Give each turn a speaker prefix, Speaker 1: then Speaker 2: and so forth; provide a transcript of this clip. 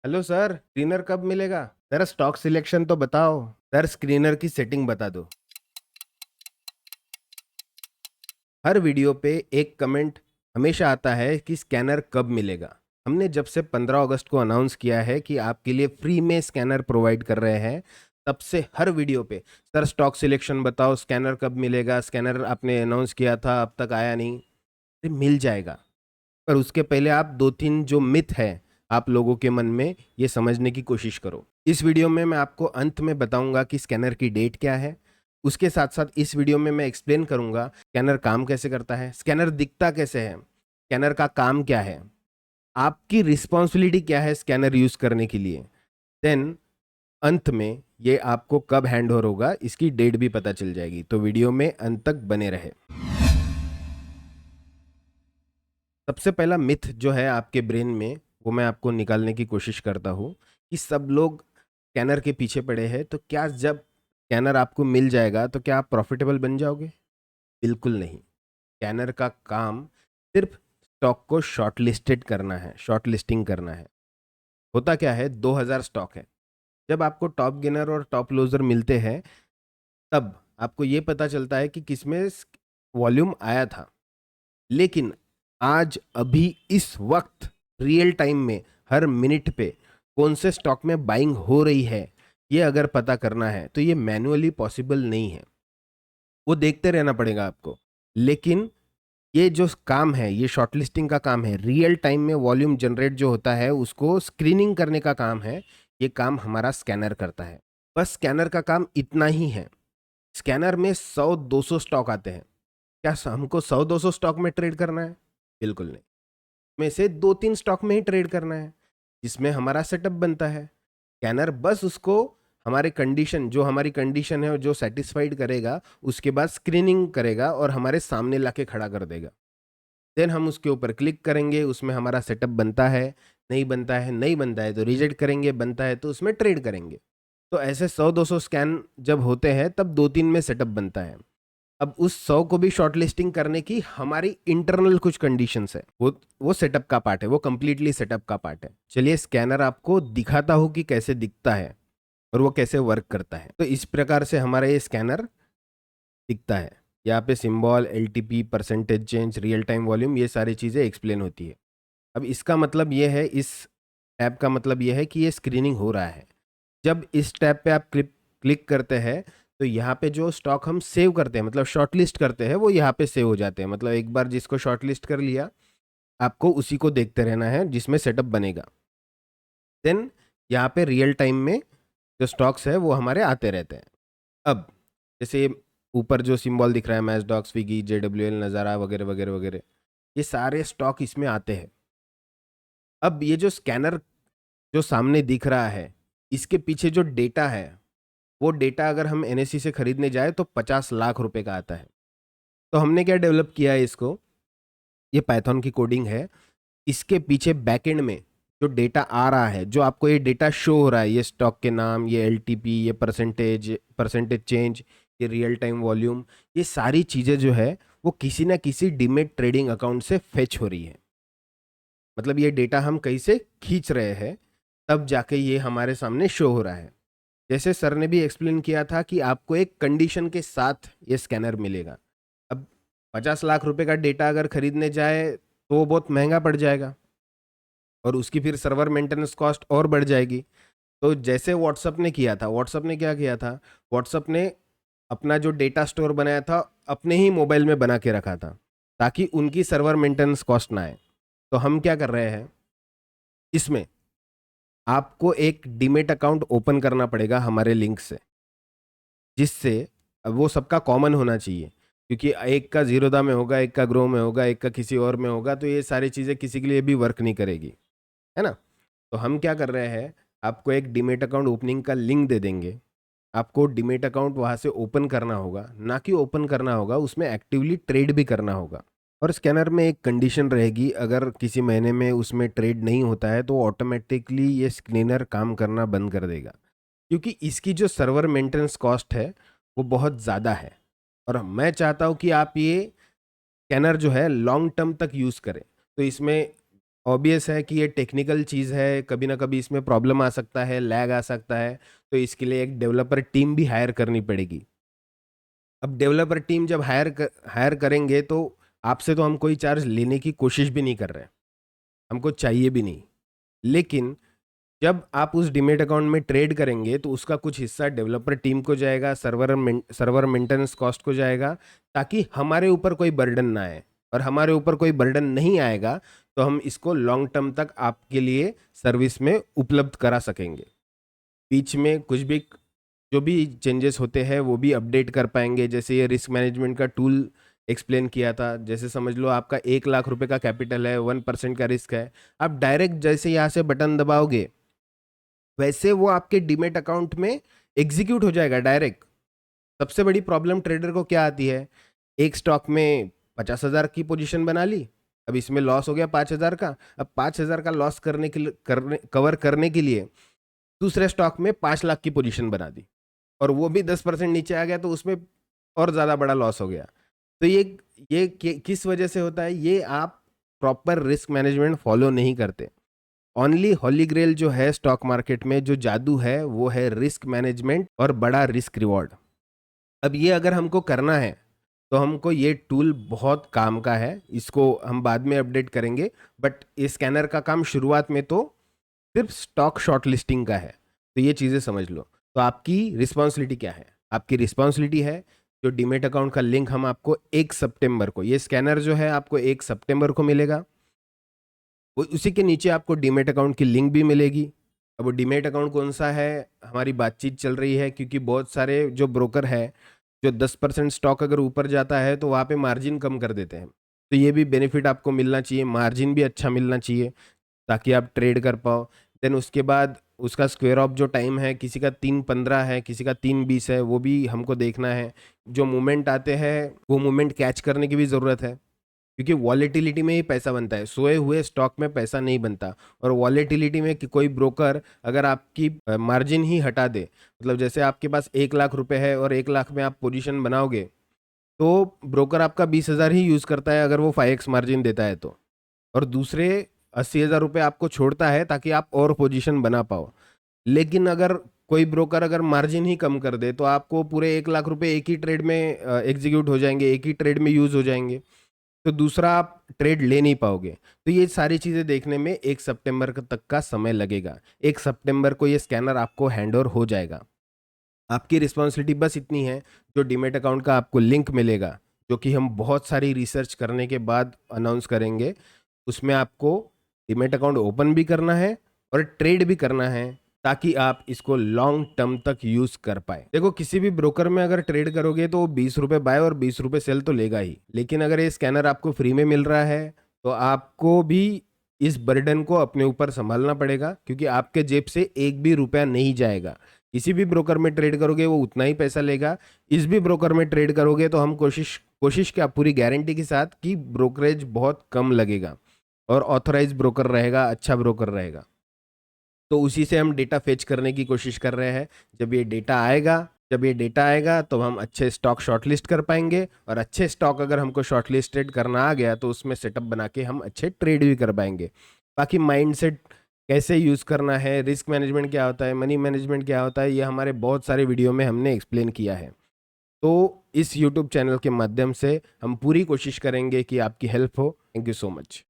Speaker 1: Hello sir, screener कब मिलेगा? Sir stock selection तो बताओ। सर स्क्रीनर की सेटिंग बता दो। हर वीडियो पे एक कमेंट हमेशा आता है कि स्कैनर कब मिलेगा। हमने जब से 15 अगस्त को अनाउंस किया है कि आपके लिए फ्री में स्कैनर प्रोवाइड कर रहे हैं, तब से हर वीडियो पे सर स्टॉक सिलेक्शन बताओ, स्कैनर कब मिलेगा, स्कैनर आपने अनाउंस किया था अब तक आया नहीं। अरे मिल जाएगा, पर उसके पहले आप दो तीन जो मिथ है आप लोगों के मन में, ये समझने की कोशिश करो। इस वीडियो में मैं आपको अंत में बताऊंगा कि स्कैनर की डेट क्या है। उसके साथ साथ इस वीडियो में मैं एक्सप्लेन करूंगा स्कैनर काम कैसे करता है, स्कैनर दिखता कैसे है, स्कैनर का काम क्या है, आपकी रिस्पॉन्सिबिलिटी क्या है स्कैनर यूज करने के लिए। देन अंत में ये आपको कब हैंड ओवर होगा इसकी डेट भी पता चल जाएगी, तो वीडियो में अंत तक बने रहे। सबसे पहला मिथ जो है आपके ब्रेन में, वो मैं आपको निकालने की कोशिश करता हूँ कि सब लोग स्कैनर के पीछे पड़े हैं, तो क्या जब स्कैनर आपको मिल जाएगा तो क्या आप प्रॉफिटेबल बन जाओगे? बिल्कुल नहीं। स्कैनर का काम सिर्फ स्टॉक को शॉर्ट लिस्टेड करना है, शॉर्ट लिस्टिंग करना है। होता क्या है, 2000 स्टॉक है। जब आपको टॉप गेनर और टॉप लूजर मिलते हैं, तब आपको ये पता चलता है कि किसमें वॉल्यूम आया था। लेकिन आज अभी इस वक्त रियल टाइम में हर मिनट पे कौन से स्टॉक में बाइंग हो रही है, ये अगर पता करना है तो ये मैन्युअली पॉसिबल नहीं है, वो देखते रहना पड़ेगा आपको। लेकिन ये जो काम है, ये शॉर्टलिस्टिंग का काम है, रियल टाइम में वॉल्यूम जनरेट जो होता है उसको स्क्रीनिंग करने का काम है। ये काम हमारा स्कैनर करता है। बस स्कैनर का काम इतना ही है। स्कैनर में 100-200 स्टॉक आते हैं। क्या हमको 100-200 स्टॉक में ट्रेड करना है? बिल्कुल नहीं। में से 2-3 स्टॉक में ही ट्रेड करना है, जिसमें हमारा सेटअप बनता है। स्कैनर बस उसको हमारे कंडीशन, जो हमारी कंडीशन है और जो सेटिस्फाइड करेगा, उसके बाद स्क्रीनिंग करेगा और हमारे सामने लाके खड़ा कर देगा। देन हम उसके ऊपर क्लिक करेंगे, उसमें हमारा सेटअप बनता है, नहीं बनता है, नहीं बनता है तो रिजेक्ट करेंगे, बनता है तो उसमें ट्रेड करेंगे। तो ऐसे 100-200 स्कैन जब होते हैं तब 2-3 में सेटअप बनता है। अब उस 100 को भी शॉर्टलिस्टिंग करने की हमारी इंटरनल कुछ कंडीशंस है, वो सेटअप का पार्ट है, वो कंप्लीटली सेटअप का पार्ट है। चलिए स्कैनर आपको दिखाता हूँ कि कैसे दिखता है और वो कैसे वर्क करता है। तो इस प्रकार से हमारा ये स्कैनर दिखता है। यहाँ पे symbol, LTP, percentage change, real time volume, ये सारी चीज़ें एक्सप्लेन होती है। अब इसका मतलब ये है, इस टैब का मतलब ये है कि ये स्क्रीनिंग हो रहा है। जब इस टैब पे आप क्लिक क्लिक करते हैं, तो यहाँ पे जो स्टॉक हम सेव करते हैं, मतलब शॉर्टलिस्ट करते हैं, वो यहाँ पे सेव हो जाते हैं। मतलब एक बार जिसको शॉर्टलिस्ट कर लिया, आपको उसी को देखते रहना है जिसमें सेटअप बनेगा। देन यहाँ पे रियल टाइम में जो स्टॉक्स है वो हमारे आते रहते हैं। अब जैसे ऊपर जो सिंबल दिख रहा है, मैच डॉक, स्विगी, JWL, नज़ारा वगैरह वगैरह वगैरह, ये सारे स्टॉक इसमें आते हैं। अब ये जो स्कैनर जो सामने दिख रहा है, इसके पीछे जो डेटा है, वो डेटा अगर हम NSE से खरीदने जाए तो 50 लाख रुपए का आता है। तो हमने क्या डेवलप किया है इसको, ये पाइथन की कोडिंग है। इसके पीछे बैकएंड में जो डेटा आ रहा है, जो आपको ये डेटा शो हो रहा है, ये स्टॉक के नाम, ये LTP, ये परसेंटेज परसेंटेज चेंज, ये रियल टाइम वॉल्यूम, ये सारी चीज़ें जो है वो किसी ना किसी डीमेट ट्रेडिंग अकाउंट से फेच हो रही है। मतलब ये डेटा हम कहीं से खींच रहे हैं, तब जाके ये हमारे सामने शो हो रहा है। जैसे सर ने भी एक्सप्लेन किया था कि आपको एक कंडीशन के साथ ये स्कैनर मिलेगा। अब 50 लाख रुपए का डेटा अगर खरीदने जाए तो वो बहुत महंगा पड़ जाएगा और उसकी फिर सर्वर मेंटेनेंस कॉस्ट और बढ़ जाएगी। तो जैसे व्हाट्सअप ने किया था, व्हाट्सअप ने क्या किया था, व्हाट्सअप ने अपना जो डेटा स्टोर बनाया था अपने ही मोबाइल में बना के रखा था, ताकि उनकी सर्वर मेंटेनेंस कॉस्ट ना आए। तो हम क्या कर रहे हैं, इसमें आपको एक डीमेट अकाउंट ओपन करना पड़ेगा हमारे लिंक से, जिससे अब वो सबका कॉमन होना चाहिए, क्योंकि एक का जीरोदा में होगा, एक का ग्रो में होगा, एक का किसी और में होगा, तो ये सारी चीज़ें किसी के लिए भी वर्क नहीं करेगी, है ना। तो हम क्या कर रहे हैं, आपको एक डीमेट अकाउंट ओपनिंग का लिंक दे देंगे। आपको डीमेट अकाउंट वहाँ से ओपन करना होगा, ना कि ओपन करना होगा, उसमें एक्टिवली ट्रेड भी करना होगा। और स्कैनर में एक कंडीशन रहेगी, अगर किसी महीने में उसमें ट्रेड नहीं होता है तो ऑटोमेटिकली ये स्कैनर काम करना बंद कर देगा, क्योंकि इसकी जो सर्वर मेंटेनेंस कॉस्ट है वो बहुत ज़्यादा है। और मैं चाहता हूँ कि आप ये स्कैनर जो है लॉन्ग टर्म तक यूज़ करें। तो इसमें ऑब्वियस है कि ये टेक्निकल चीज़ है, कभी ना कभी इसमें प्रॉब्लम आ सकता है, लैग आ सकता है, तो इसके लिए एक डेवलपर टीम भी हायर करनी पड़ेगी। अब डेवलपर टीम जब हायर करेंगे तो आपसे तो हम कोई चार्ज लेने की कोशिश भी नहीं कर रहे हैं, हमको चाहिए भी नहीं। लेकिन जब आप उस डीमेट अकाउंट में ट्रेड करेंगे तो उसका कुछ हिस्सा डेवलपर टीम को जाएगा, सर्वर मेंटेनेंस कॉस्ट को जाएगा, ताकि हमारे ऊपर कोई बर्डन ना आए। और हमारे ऊपर कोई बर्डन नहीं आएगा तो हम इसको लॉन्ग टर्म तक आपके लिए सर्विस में उपलब्ध करा सकेंगे। बीच में कुछ भी जो भी चेंजेस होते हैं वो भी अपडेट कर पाएंगे। जैसे ये रिस्क मैनेजमेंट का टूल एक्सप्लेन किया था, जैसे समझ लो आपका 1 लाख रुपए का कैपिटल है, 1% का रिस्क है, आप डायरेक्ट जैसे यहाँ से बटन दबाओगे वैसे वो आपके डीमेट अकाउंट में एग्जीक्यूट हो जाएगा डायरेक्ट। सबसे बड़ी प्रॉब्लम ट्रेडर को क्या आती है, एक स्टॉक में 50,000 की पोजीशन बना ली, अब इसमें लॉस हो गया 5,000 का, अब 5,000 का लॉस करने के लिए कवर करने के लिए दूसरे स्टॉक में 5 लाख की पोजीशन बना दी, और वो भी 10% नीचे आ गया तो उसमें और ज़्यादा बड़ा लॉस हो गया। तो ये किस वजह से होता है, ये आप प्रॉपर रिस्क मैनेजमेंट फॉलो नहीं करते। ओनली होली ग्रेल जो है स्टॉक मार्केट में, जो जादू है वो है रिस्क मैनेजमेंट और बड़ा रिस्क रिवॉर्ड। अब ये अगर हमको करना है तो हमको ये टूल बहुत काम का है, इसको हम बाद में अपडेट करेंगे। बट इस स्कैनर का काम शुरुआत में तो सिर्फ स्टॉक शॉर्ट लिस्टिंग का है, तो ये चीज़ें समझ लो। तो आपकी रिस्पॉन्सिबिलिटी क्या है, आपकी रिस्पॉन्सिबिलिटी है जो डीमेट अकाउंट का लिंक हम आपको 1 सितंबर को, ये स्कैनर जो है आपको 1 सितंबर को मिलेगा, वो उसी के नीचे आपको डीमेट अकाउंट की लिंक भी मिलेगी। अब वो डीमेट अकाउंट कौन सा है, हमारी बातचीत चल रही है, क्योंकि बहुत सारे जो ब्रोकर है जो 10% स्टॉक अगर ऊपर जाता है तो वहाँ पे मार्जिन कम कर देते हैं। तो ये भी बेनिफिट आपको मिलना चाहिए, मार्जिन भी अच्छा मिलना चाहिए ताकि आप ट्रेड कर पाओ। देन उसके बाद उसका स्क्वायर ऑफ जो टाइम है, किसी का 3:15 है, किसी का 3:20 है, वो भी हमको देखना है। जो मूवमेंट आते हैं वो मूवमेंट कैच करने की भी ज़रूरत है, क्योंकि वॉलेटिलिटी में ही पैसा बनता है, सोए हुए स्टॉक में पैसा नहीं बनता। और वॉलेटिलिटी में कि कोई ब्रोकर अगर आपकी मार्जिन ही हटा दे, मतलब जैसे आपके पास 1 लाख रुपए है और 1 लाख में आप पोजीशन बनाओगे, तो ब्रोकर आपका 20,000 ही यूज़ करता है अगर वो 5x मार्जिन देता है तो, और दूसरे 80,000 रुपये आपको छोड़ता है ताकि आप और पोजीशन बना पाओ। लेकिन अगर कोई ब्रोकर अगर मार्जिन ही कम कर दे तो आपको पूरे 1 लाख रुपए एक ही ट्रेड में एग्जीक्यूट हो जाएंगे, एक ही ट्रेड में यूज़ हो जाएंगे, तो दूसरा आप ट्रेड ले नहीं पाओगे। तो ये सारी चीज़ें देखने में 1 सितंबर तक का समय लगेगा। 1 सितंबर को ये स्कैनर आपको हैंड ओवर हो जाएगा। आपकी रिस्पॉन्सिबिलिटी बस इतनी है, जो डीमेट अकाउंट का आपको लिंक मिलेगा, जो कि हम बहुत सारी रिसर्च करने के बाद अनाउंस करेंगे, उसमें आपको डीमेट अकाउंट ओपन भी करना है और ट्रेड भी करना है, ताकि आप इसको लॉन्ग टर्म तक यूज कर पाए। देखो, किसी भी ब्रोकर में अगर ट्रेड करोगे तो 20 रुपए बाय और 20 रुपए सेल तो लेगा ही, लेकिन अगर ये स्कैनर आपको फ्री में मिल रहा है तो आपको भी इस बर्डन को अपने ऊपर संभालना पड़ेगा, क्योंकि आपके जेब से एक भी रुपया नहीं जाएगा। किसी भी ब्रोकर में ट्रेड करोगे वो उतना ही पैसा लेगा, इस भी ब्रोकर में ट्रेड करोगे तो हम कोशिश कोशिश क्या, पूरी गारंटी के साथ कि ब्रोकरेज बहुत कम लगेगा और ऑथराइज ब्रोकर रहेगा, अच्छा ब्रोकर रहेगा। तो उसी से हम डेटा फेच करने की कोशिश कर रहे हैं। जब ये डेटा आएगा तो हम अच्छे स्टॉक शॉर्टलिस्ट कर पाएंगे, और अच्छे स्टॉक अगर हमको शॉर्टलिस्टेड करना आ गया तो उसमें सेटअप बना के हम अच्छे ट्रेड भी कर पाएंगे। बाकी माइंडसेट कैसे यूज़ करना है, रिस्क मैनेजमेंट क्या होता है, मनी मैनेजमेंट क्या होता है, ये हमारे बहुत सारे वीडियो में हमने एक्सप्लेन किया है। तो इस यूट्यूब चैनल के माध्यम से हम पूरी कोशिश करेंगे कि आपकी हेल्प हो। Thank you so much.